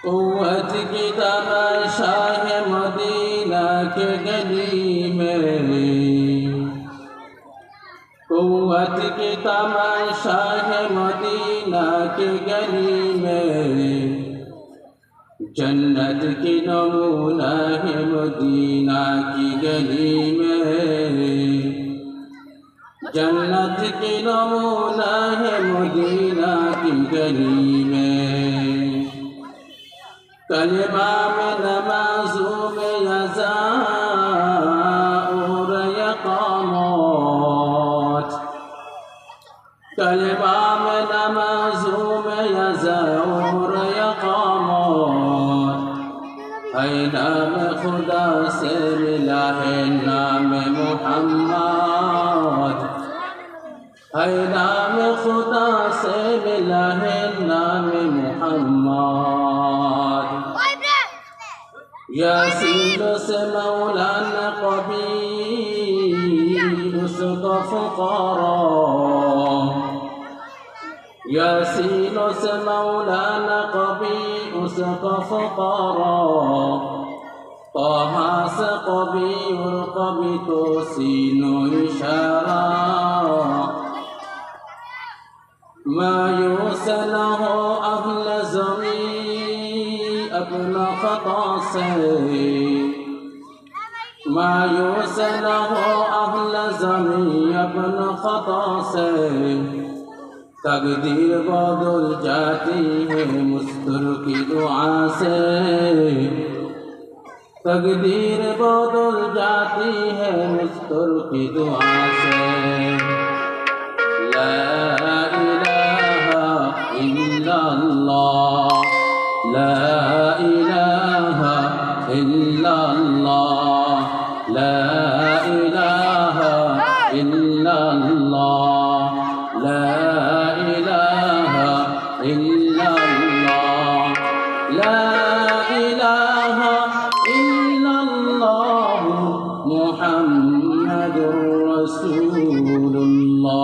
قوت کی تماشا ہے مدینہ کے گلی میں، قوت کی تماشا ہے مدینہ کے گلی میں، جنت کی نمونہ ہے مدینہ کی گلی میں، جنت کی نمونہ ہے مدینہ کی گلی میں، کلمہ میں نمازوں میں یزا اور اقامات، کلمہ میں نمازوں میں یزا اور اقامات، ہے نام خدا سے ملا ہے نام محمد، ہے نام خدا سے ملا ہے نام محمد، یاسین سے مولانا قبیل اس کا فقرا، یاسین سے مولانا قبیل اس کا فقرا، طه سے قبی اور قبی تو سین و اشارہ، مایوس نہ ہو اہل زمین اپنا خطا سے، مایوس نہ ہو اہل زمین اپنا خطا سے، تقدیر بدل جاتی ہے مستر کی دعا سے، تقدیر بدل جاتی ہے مستر کی دعا سے، لا الہ الا اللہ، لا الہ الا اللہ، لا الہ الا اللہ، لا الہ الا اللہ، لا الہ الا اللہ محمد رسول اللہ۔